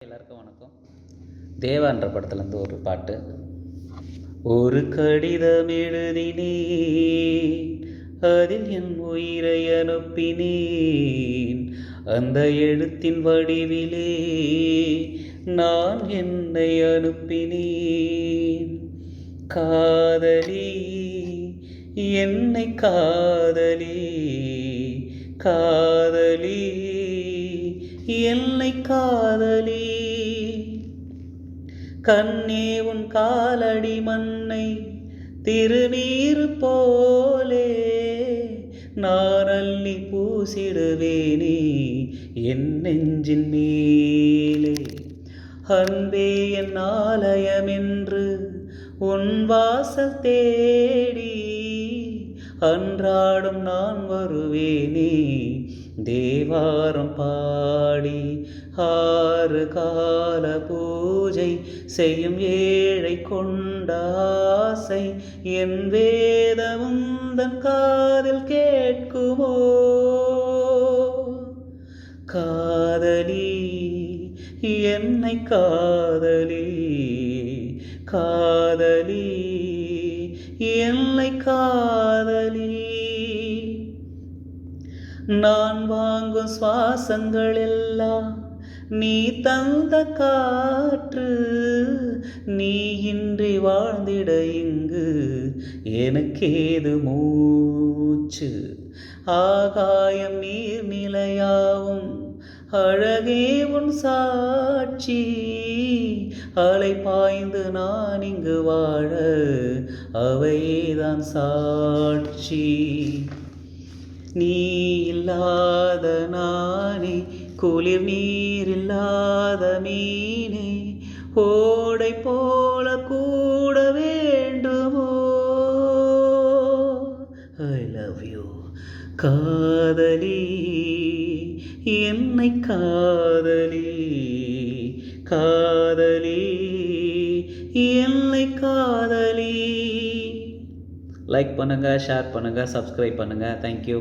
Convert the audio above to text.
எல்லாருக்கும் வணக்கம். தேவான்ற படத்துலேருந்து ஒரு பாட்டு. ஒரு கடிதம் எழுதினேன், அதில் என் உயிரை அனுப்பினேன். அந்த எழுத்தின் வடிவிலே நான் என்னை அனுப்பினேன். காதலி, என்னை காதலி, காதலி, என்னை காதலி. கண்ணே உன் காலடி மண்ணை திருநீர் போலே நான் அள்ளி பூசிடுவேனே என் நெஞ்சின் மேலே. அன்பே என் ஆலயம் என்று உன் வாசல் தேடி அன்றாடும் நான் வருவேனே தேவாரம் பாடி. 6 கால பூஜை செய்யும் ஏழை கொண்ட ஆசை என் வேதமும் தன் காதில் கேட்குமோ. காதலி, என்னை காதலி, காதலி, என்னை காதலி. நான் வாங்கும் சுவாசங்கள் எல்லாம் நீ தந்த காற்று. நீ இன்றி வாழ்ந்திட இங்கு எனக்கேது மூச்சு. ஆகாயம் நீர் நிலையாவும் அழகே உன் சாட்சி. அலை பாய்ந்து நான் இங்கு வாழ அவைதான் சாட்சி. நீ இல்லாத நானே குளிர் நீர் இல்லாத மீனே ஓடை போல கூட வேண்டுமோ. ஐ லவ் யூ காதலி, என்னை காதலி, காதலி, என்னை காதலி. லைக் பண்ணுங்கள், ஷேர் பண்ணுங்கள், சப்ஸ்கிரைப் பண்ணுங்கள். தேங்க்யூ.